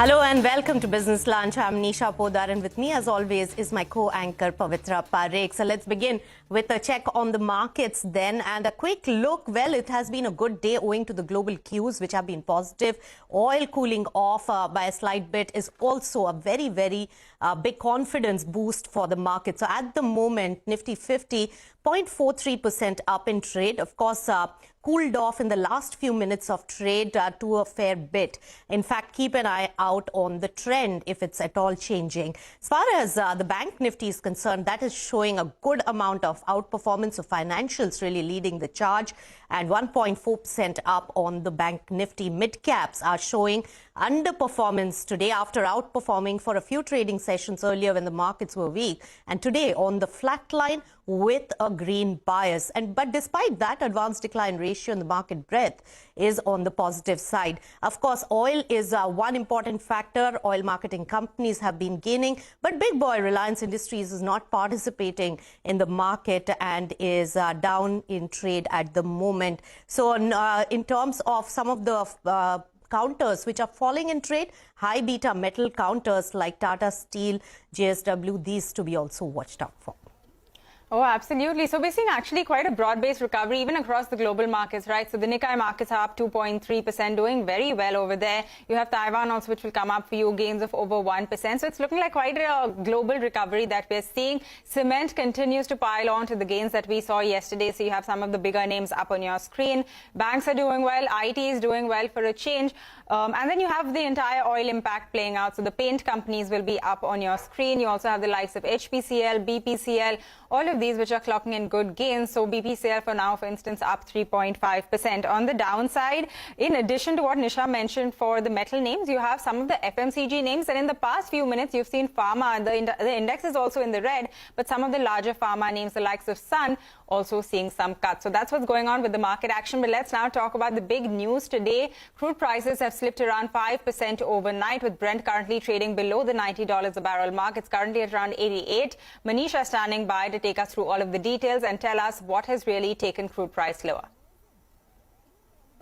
Hello and welcome to Business Lunch. I'm Nisha Podar and with me as always is my co-anchor Pavitra Parekh. So let's begin with a check on the markets then and a quick look. Well, it has been a good day owing to the global cues which have been positive. Oil cooling off by a slight bit is also a very big confidence boost for the market. So at the moment, Nifty 50 0.43% up in trade. Of course, cooled off in the last few minutes of trade to a fair bit. In fact, keep an eye out on the trend if it's at all changing. As far as the bank Nifty is concerned, that is showing a good amount of outperformance of financials really leading the charge, and 1.4% up on the bank Nifty. Mid caps are showing underperformance today after outperforming for a few trading sessions earlier when the markets were weak, and today on the flat line with a green bias. But despite that, advanced decline ratio in the market breadth is on the positive side. Of course, oil is one important factor. Oil marketing companies have been gaining, but big boy Reliance Industries is not participating in the market and is down in trade at the moment. So in terms of some of the counters which are falling in trade, high beta metal counters like Tata Steel, JSW, these to be also watched out for. Oh, absolutely. So we're seeing actually quite a broad-based recovery even across the global markets, right? So the Nikkei markets are up 2.3%, doing very well over there. You have Taiwan also, which will come up for you, gains of over 1%. So it's looking like quite a global recovery that we're seeing. Cement continues to pile on to the gains that we saw yesterday. So you have some of the bigger names up on your screen. Banks are doing well. IT is doing well for a change. And then you have the entire oil impact playing out. So the paint companies will be up on your screen. You also have the likes of HPCL, BPCL, all of these which are clocking in good gains. So BPCL for now, for instance, up 3.5%. On the downside, in addition to what Nisha mentioned for the metal names, you have some of the FMCG names. And in the past few minutes, you've seen pharma. The index is also in the red, but some of the larger pharma names, the likes of Sun, also seeing some cuts. So that's what's going on with the market action. But let's now talk about the big news today. Crude prices have slipped around 5% overnight, with Brent currently trading below the $90 a barrel mark. It's currently at around 88. Manisha standing by to take us through all of the details and tell us what has really taken crude price lower.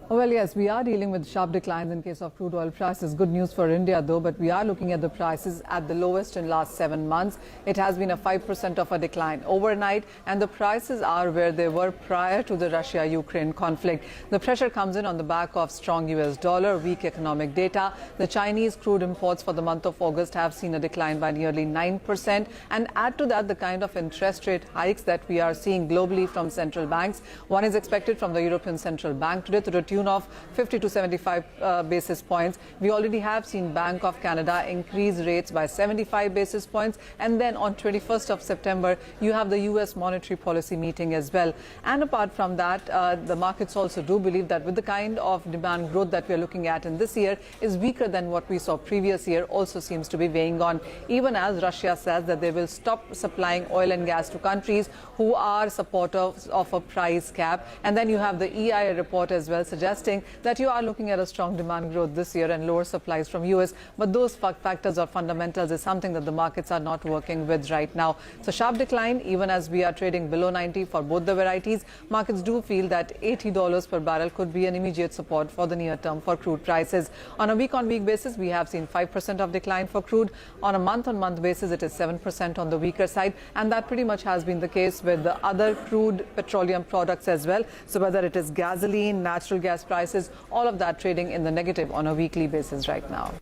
Well, yes, we are dealing with sharp declines in case of crude oil prices. Good news for India, though, but we are looking at the prices at the lowest in last 7 months. It has been a 5% of a decline overnight, and the prices are where they were prior to the Russia-Ukraine conflict. The pressure comes in on the back of strong US dollar, weak economic data. The Chinese crude imports for the month of August have seen a decline by nearly 9%. And add to that the kind of interest rate hikes that we are seeing globally from central banks. One is expected from the European Central Bank today to the tune of 50 to 75 basis points. We already have seen Bank of Canada increase rates by 75 basis points. And then on 21st of September, you have the US monetary policy meeting as well. And apart from that, the markets also do believe that with the kind of demand growth that we're looking at in this year is weaker than what we saw previous year, also seems to be weighing on, even as Russia says that they will stop supplying oil and gas to countries who are supporters of a price cap. And then you have the EIA report as well suggesting that you are looking at a strong demand growth this year and lower supplies from US. But those factors or fundamentals is something that the markets are not working with right now. So sharp decline, even as we are trading below 90 for both the varieties. Markets do feel that $80 per barrel could be an immediate support for the near term for crude prices. On a week-on-week basis, we have seen 5% of decline for crude. On a month-on-month basis, it is 7% on the weaker side. And that pretty much has been the case with the other crude petroleum products as well. So whether it is gasoline, natural gas prices, all of that trading in the negative on a weekly basis right now.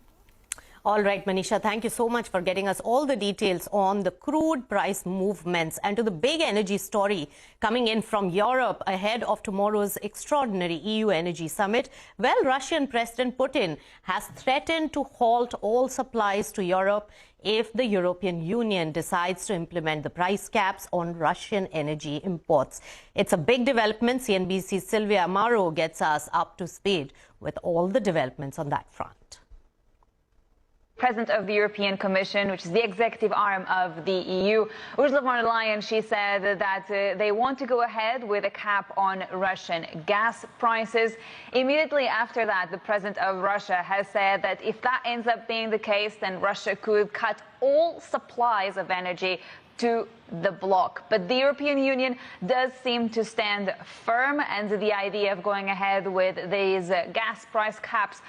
All right, Manisha, thank you so much for getting us all the details on the crude price movements and to the big energy story coming in from Europe ahead of tomorrow's extraordinary EU energy summit. Well, Russian President Putin has threatened to halt all supplies to Europe if the European Union decides to implement the price caps on Russian energy imports. It's a big development. CNBC's Sylvia Amaro gets us up to speed with all the developments on that front. President of the European Commission, which is the executive arm of the EU, Ursula von der Leyen, she said that they want to go ahead with a cap on Russian gas prices. Immediately after that, the president of Russia has said that if that ends up being the case, then Russia could cut all supplies of energy to the bloc. But the European Union does seem to stand firm, and the idea of going ahead with these gas price caps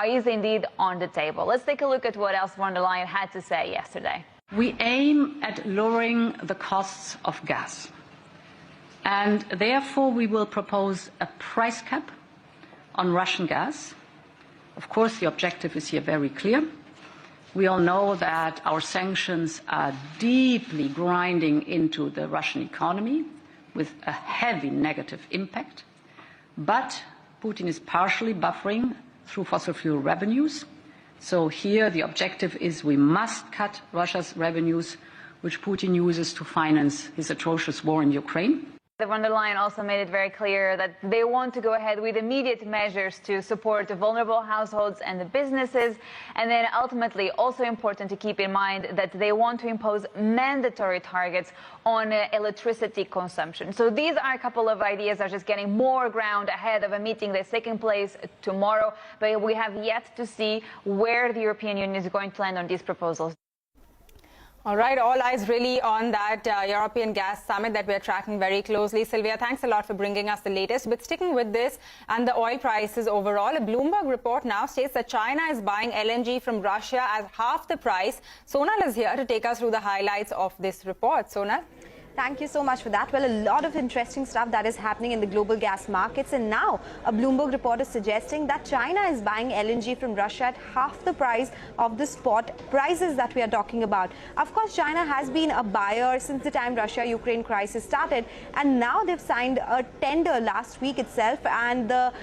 is indeed on the table. Let's take a look at what else von der Leyen had to say yesterday. We aim at lowering the costs of gas, and therefore we will propose a price cap on Russian gas. Of course, the objective is here very clear. We all know that our sanctions are deeply grinding into the Russian economy with a heavy negative impact. But Putin is partially buffering through fossil fuel revenues. So here the objective is we must cut Russia's revenues, which Putin uses to finance his atrocious war in Ukraine. Von der Leyen also made it very clear that they want to go ahead with immediate measures to support the vulnerable households and the businesses. And then ultimately, also important to keep in mind that they want to impose mandatory targets on electricity consumption. So these are a couple of ideas that are just getting more ground ahead of a meeting that's taking place tomorrow. But we have yet to see where the European Union is going to land on these proposals. All right, all eyes really on that European gas summit that we're tracking very closely. Sylvia, thanks a lot for bringing us the latest. But sticking with this and the oil prices overall, a Bloomberg report now states that China is buying LNG from Russia at half the price. Sonal is here to take us through the highlights of this report. Sonal? Thank you so much for that. Well, a lot of interesting stuff that is happening in the global gas markets. And now a Bloomberg report is suggesting that China is buying LNG from Russia at half the price of the spot prices that we are talking about. Of course, China has been a buyer since the time Russia-Ukraine crisis started. And now they've signed a tender last week itself. And the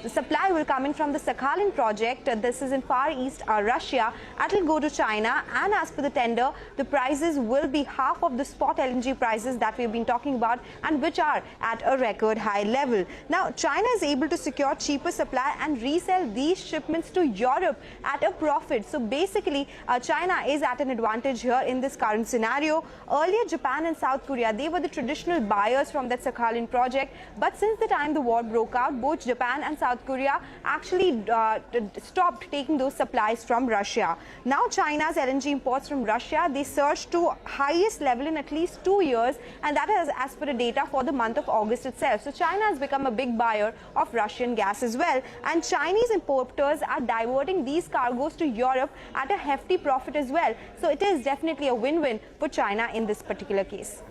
supply will come in from the Sakhalin project. This is in Far East Russia. It will go to China. And as per the tender, the prices will be half of the spot LNG prices that we've been talking about, and which are at a record high level. Now, China is able to secure cheaper supply and resell these shipments to Europe at a profit. So basically, China is at an advantage here in this current scenario. Earlier, Japan and South Korea, they were the traditional buyers from that Sakhalin project. But since the time the war broke out, both Japan and South Korea actually stopped taking those supplies from Russia. Now, China's LNG imports from Russia, they surged to highest level in at least 2 years. And that is as per the data for the month of August itself. So China has become a big buyer of Russian gas as well. And Chinese importers are diverting these cargoes to Europe at a hefty profit as well. So it is definitely a win-win for China in this particular case.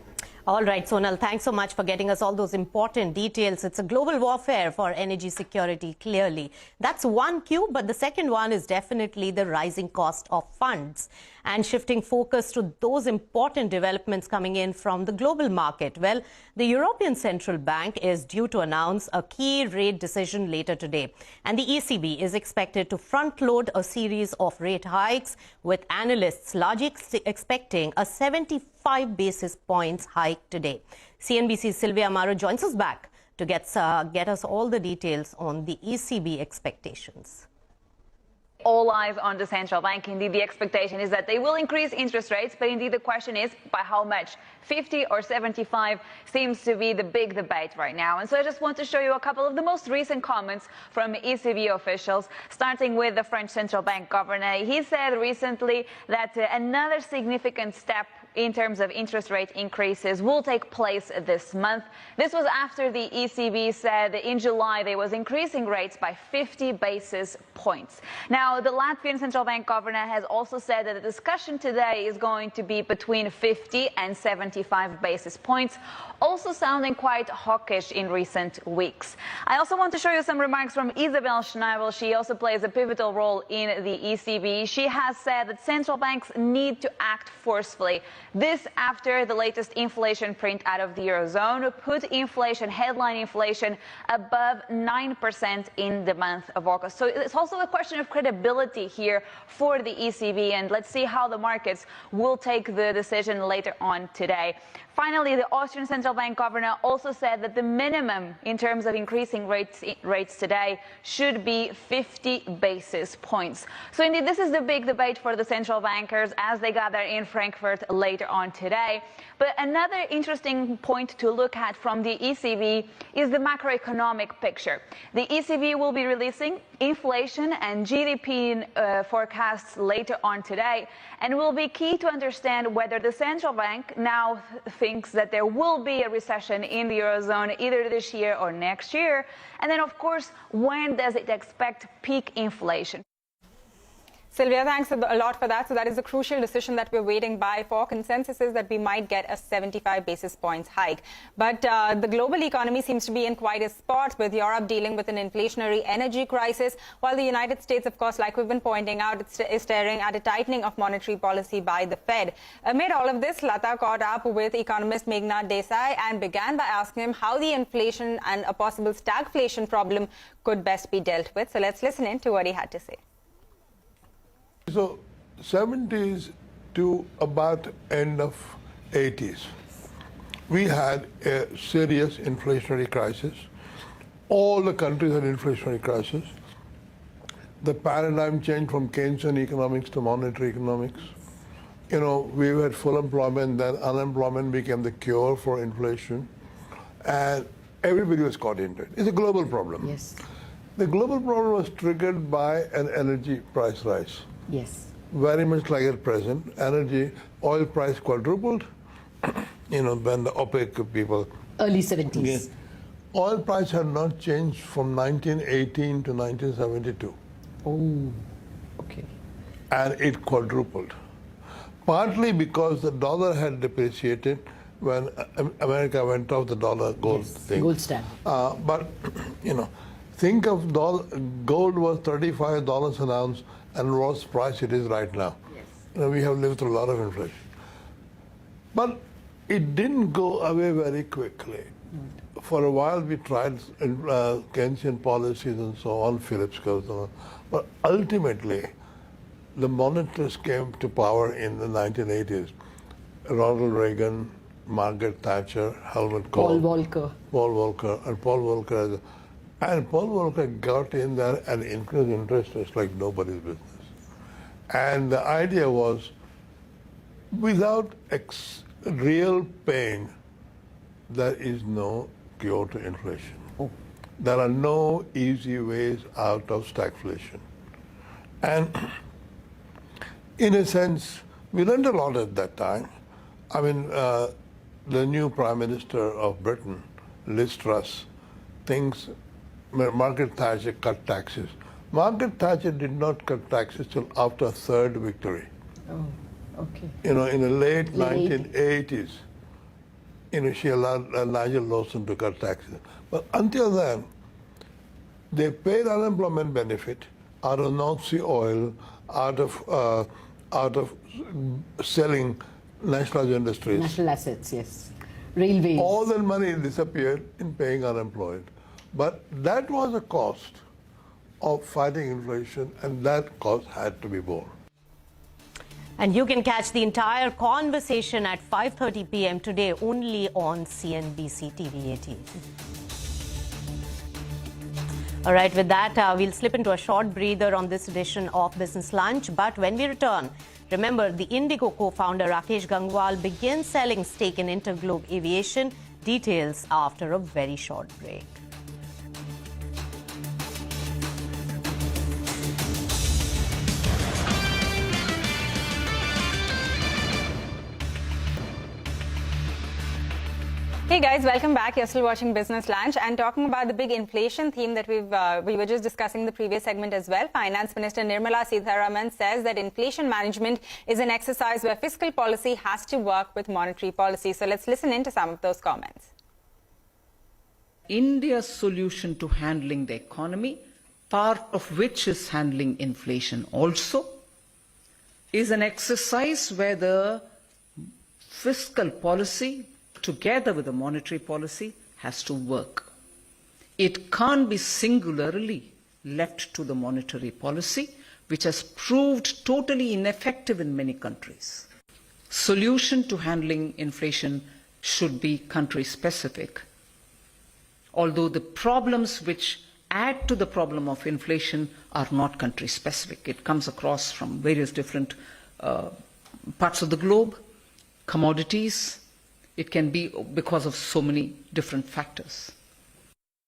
All right, Sonal, thanks so much for getting us all those important details. It's a global warfare for energy security, clearly. That's one cue, but the second one is definitely the rising cost of funds and shifting focus to those important developments coming in from the global market. Well, the European Central Bank is due to announce a key rate decision later today. And the ECB is expected to front-load a series of rate hikes, with analysts largely expecting a 75 basis points hike today. CNBC's Sylvia Amaro joins us back to get us all the details on the ECB expectations. All eyes on the central bank. Indeed, the expectation is that they will increase interest rates, but indeed the question is by how much? 50 or 75 seems to be the big debate right now. And so I just want to show you a couple of the most recent comments from ECB officials, starting with the French Central Bank governor. He said recently that another significant step in terms of interest rate increases will take place this month. This was after the ECB said in July they was increasing rates by 50 basis points. Now, the Latvian Central Bank governor has also said that the discussion today is going to be between 50 and 75 basis points, also sounding quite hawkish in recent weeks. I also want to show you some remarks from Isabel Schnabel. She also plays a pivotal role in the ECB. She has said that central banks need to act forcefully. This after the latest inflation print out of the Eurozone put inflation, headline inflation, above 9% in the month of August. So it's also a question of credibility here for the ECB, and let's see how the markets will take the decision later on today. Finally, the Austrian Central Bank governor also said that the minimum in terms of increasing rates today should be 50 basis points. So indeed, this is the big debate for the central bankers as they gather in Frankfurt later later on today. But another interesting point to look at from the ECB is the macroeconomic picture. The ECB will be releasing inflation and GDP forecasts later on today, and will be key to understand whether the central bank now thinks that there will be a recession in the Eurozone either this year or next year. And then, of course, when does it expect peak inflation? Sylvia, thanks a lot for that. So that is a crucial decision that we're waiting by for. Consensus is that we might get a 75 basis points hike. But the global economy seems to be in quite a spot, with Europe dealing with an inflationary energy crisis, while the United States, of course, like we've been pointing out, is staring at a tightening of monetary policy by the Fed. Amid all of this, Lata caught up with economist Meghnad Desai and began by asking him how the inflation and a possible stagflation problem could best be dealt with. So let's listen in to what he had to say. So 70s to about end of 80s, we had a serious inflationary crisis. All the countries had inflationary crisis. The paradigm changed from Keynesian economics to monetary economics. You know, we had full employment, then unemployment became the cure for inflation, and everybody was caught into it. It's a global problem. Yes. The global problem was triggered by an energy price rise. Yes. Very much like at present, oil price quadrupled, you know, when the OPEC people. Early 70s. Yeah. Oil price had not changed from 1918 to 1972. Oh, okay. And it quadrupled. Partly because the dollar had depreciated when America went off the dollar gold thing. Gold standard. But, you know, think of gold was $35 an ounce, and what price it is right now. Yes. You know, we have lived through a lot of inflation. But it didn't go away very quickly. For a while we tried Keynesian policies and so on, Phillips curves and all. But ultimately, the monetarists came to power in the 1980s. Ronald Reagan, Margaret Thatcher, Helmut Kohl. Paul Volcker. And Paul Volcker. And Paul Volcker got in there and increased interest rates like nobody's business. And the idea was, without real pain, there is no cure to inflation. Oh. There are no easy ways out of stagflation. And in a sense, we learned a lot at that time. I mean, the new Prime Minister of Britain, Liz Truss, thinks Margaret Thatcher cut taxes. Margaret Thatcher did not cut taxes till after a third victory. Oh, okay. You know, in the late 1980s, you know, she allowed Nigel Lawson to cut taxes. But until then, they paid unemployment benefit out of North Sea oil, out of selling national industries. National assets, yes. Railways. All that money disappeared in paying unemployed. But that was a cost of fighting inflation, and that cost had to be borne. And you can catch the entire conversation at 5:30 p.m. today only on CNBC-TV18. All right, with that, we'll slip into a short breather on this edition of Business Lunch. But when we return, remember, the Indigo co-founder Rakesh Gangwal begins selling stake in Interglobe Aviation. Details after a very short break. Hey guys, welcome back. You're still watching Business Lunch and talking about the big inflation theme that we were just discussing in the previous segment as well. Finance Minister Nirmala Sitharaman says that inflation management is an exercise where fiscal policy has to work with monetary policy. So let's listen in to some of those comments. India's solution to handling the economy, part of which is handling inflation also, is an exercise where the fiscal policy together with the monetary policy has to work. It can't be singularly left to the monetary policy, which has proved totally ineffective in many countries. Solution to handling inflation should be country specific. Although the problems which add to the problem of inflation are not country specific. It comes across from various different parts of the globe. commodities. It can be because of so many different factors.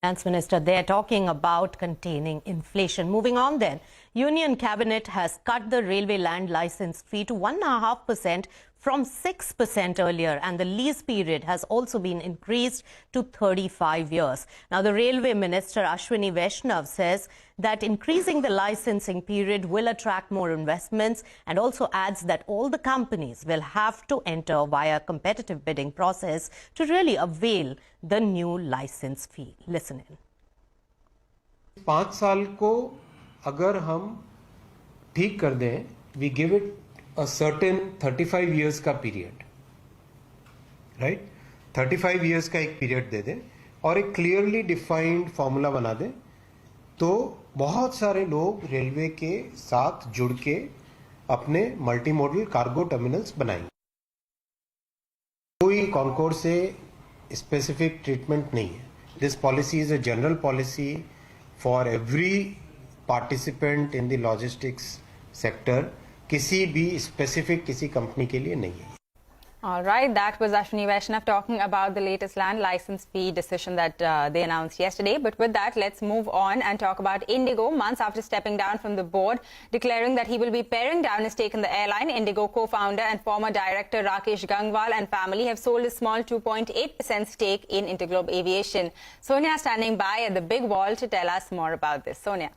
Finance Minister there talking about containing inflation. Moving on then, Union Cabinet has cut the railway land license fee to 1.5% from 6% earlier, and the lease period has also been increased to 35 years. Now, the Railway Minister Ashwini Vaishnav says that increasing the licensing period will attract more investments, and also adds that all the companies will have to enter via competitive bidding process to really avail the new license fee. Listen in. 5 साल को अगर हम ठीक कर दें, we give it a certain 35 years का period, right? 35 years का एक period दे दें और एक clearly defined formula बना दें, तो बहुत सारे लोग रेलवे के साथ जुड़ के अपने मल्टीमोडल कार्गो टर्मिनल्स बनाएंगे. कोई कॉन्कोर्ड से स्पेसिफिक ट्रीटमेंट नहीं है. This policy is a general policy for every participant in the logistics sector. किसी भी स्पेसिफिक किसी कंपनी के लिए नहीं है. All right, that was Ashwini Vaishnav talking about the latest land license fee decision that they announced yesterday. But with that, let's move on and talk about Indigo. Months after stepping down from the board, declaring that he will be paring down his stake in the airline, Indigo co-founder and former director Rakesh Gangwal and family have sold a small 2.8% stake in Interglobe Aviation. Sonia standing by at the big wall to tell us more about this. Sonia.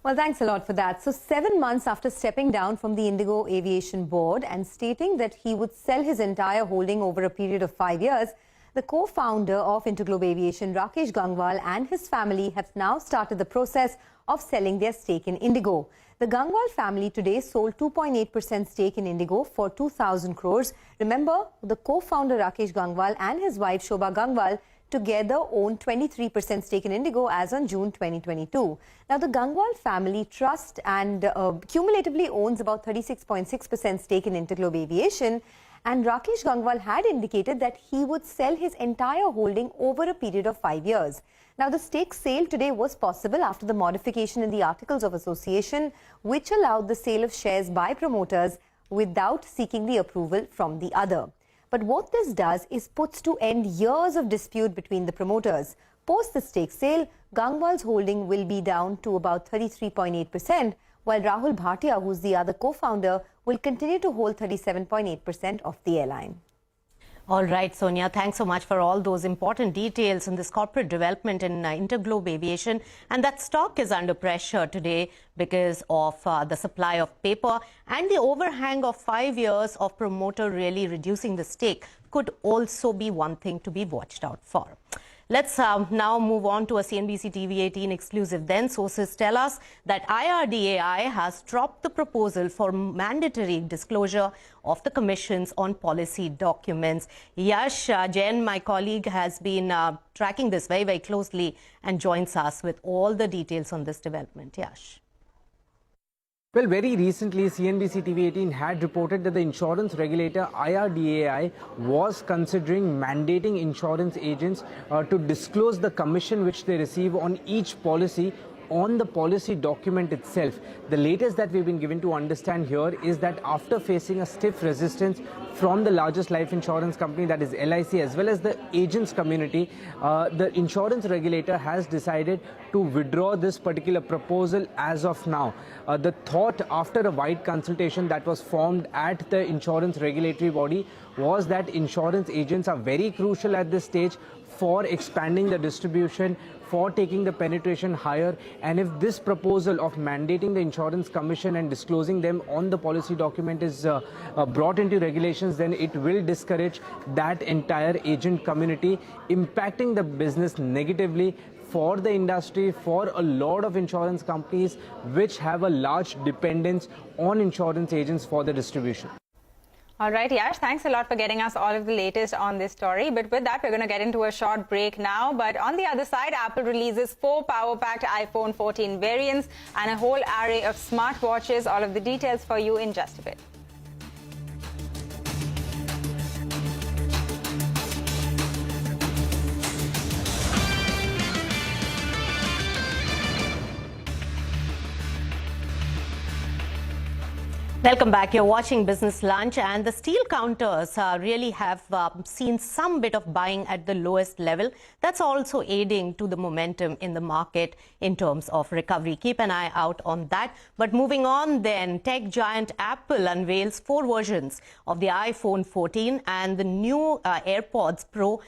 Well, thanks a lot for that. So 7 months after stepping down from the Indigo Aviation board and stating that he would sell his entire holding over a period of 5 years, the co-founder of Interglobe Aviation, Rakesh Gangwal, and his family have now started the process of selling their stake in Indigo. The Gangwal family today sold 2.8% stake in Indigo for 2,000 crores. Remember, the co-founder Rakesh Gangwal and his wife Shobha Gangwal together own 23% stake in Indigo as on June 2022. Now, the Gangwal family trust and cumulatively owns about 36.6% stake in Interglobe Aviation, and Rakesh Gangwal had indicated that he would sell his entire holding over a period of 5 years. Now, the stake sale today was possible after the modification in the Articles of Association, which allowed the sale of shares by promoters without seeking the approval from the other. But what this does is puts to end years of dispute between the promoters. Post the stake sale, Gangwal's holding will be down to about 33.8%, while Rahul Bhatia, who's the other co-founder, will continue to hold 37.8% of the airline. All right, Sonia, thanks so much for all those important details on this corporate development in Interglobe Aviation. And that stock is under pressure today because of the supply of paper, and the overhang of 5 years of promoter really reducing the stake could also be one thing to be watched out for. Let's now move on to a CNBC-TV18 exclusive. Then sources tell us that IRDAI has dropped the proposal for mandatory disclosure of the commissions on policy documents. Yash Jain, my colleague, has been tracking this very, very closely and joins us with all the details on this development. Yash. Well, very recently, CNBC-TV18 had reported that the insurance regulator IRDAI was considering mandating insurance agents to disclose the commission which they receive on each policy on the policy document itself. The latest that we've been given to understand here is that after facing a stiff resistance from the largest life insurance company, that is LIC, as well as the agents community, the insurance regulator has decided to withdraw this particular proposal as of now. The thought after a wide consultation that was formed at the insurance regulatory body was that insurance agents are very crucial at this stage for expanding the distribution, for taking the penetration higher, and if this proposal of mandating the insurance commission and disclosing them on the policy document is brought into regulations, then it will discourage that entire agent community, impacting the business negatively for the industry, for a lot of insurance companies which have a large dependence on insurance agents for the distribution. All right, Yash, thanks a lot for getting us all of the latest on this story. But with that, we're going to get into a short break now. But on the other side, Apple releases 4 power-packed iPhone 14 variants and a whole array of smartwatches. All of the details for you in just a bit. Welcome back. You're watching Business Lunch, and the steel counters really have seen some bit of buying at the lowest level. That's also aiding to the momentum in the market in terms of recovery. Keep an eye out on that. But moving on then, tech giant Apple unveils 4 versions of the iPhone 14 and the new AirPods Pro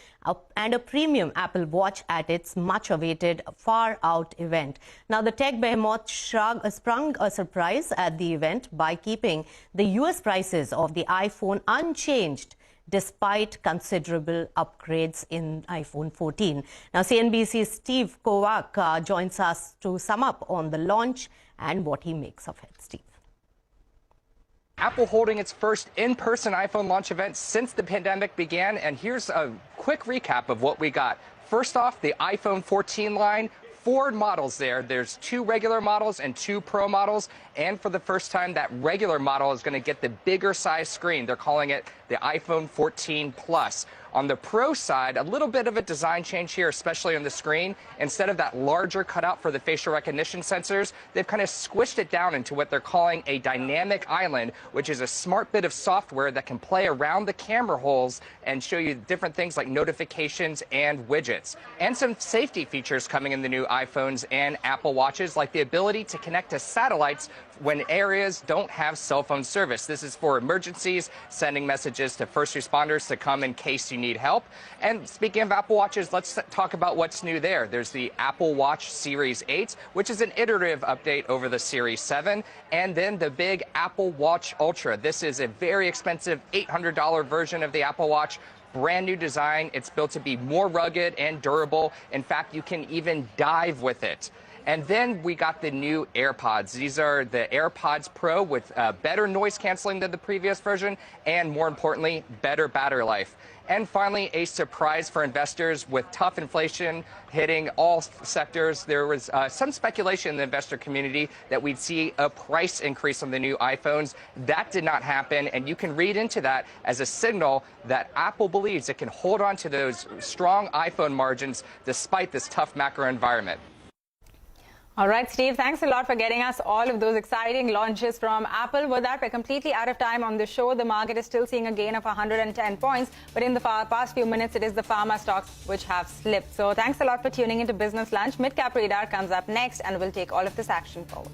and a premium Apple Watch at its much-awaited Far Out event. Now, the tech behemoth sprung a surprise at the event by keeping the US prices of the iPhone unchanged despite considerable upgrades in iPhone 14. Now, CNBC's Steve Kovac joins us to sum up on the launch and what he makes of it. Steve. Apple holding its first in-person iPhone launch event since the pandemic began, and here's a quick recap of what we got. First off, the iPhone 14 line. 4 models there. There's 2 regular models and 2 Pro models. And for the first time, that regular model is going to get the bigger size screen. They're calling it the iPhone 14 Plus. On the Pro side, a little bit of a design change here, especially on the screen. Instead of that larger cutout for the facial recognition sensors, they've kind of squished it down into what they're calling a dynamic island, which is a smart bit of software that can play around the camera holes and show you different things like notifications and widgets. And some safety features coming in the new iPhones and Apple Watches, like the ability to connect to satellites when areas don't have cell phone service. This is for emergencies, sending messages to first responders to come in case you need help. And speaking of Apple Watches, let's talk about what's new there. There's the Apple Watch Series 8, which is an iterative update over the Series 7, and then the big Apple Watch Ultra. This is a very expensive $800 version of the Apple Watch. Brand new design. It's built to be more rugged and durable. In fact, you can even dive with it. And then we got the new AirPods. These are the AirPods Pro with better noise canceling than the previous version, and more importantly, better battery life. And finally, a surprise for investors with tough inflation hitting all sectors. There was some speculation in the investor community that we'd see a price increase on the new iPhones. That did not happen, and you can read into that as a signal that Apple believes it can hold on to those strong iPhone margins despite this tough macro environment. All right, Steve, thanks a lot for getting us all of those exciting launches from Apple. With that, we're completely out of time on the show. The market is still seeing a gain of 110 points, but in the past few minutes, it is the pharma stocks which have slipped. So thanks a lot for tuning into Business Lunch. Mid-cap radar comes up next, and we'll take all of this action forward.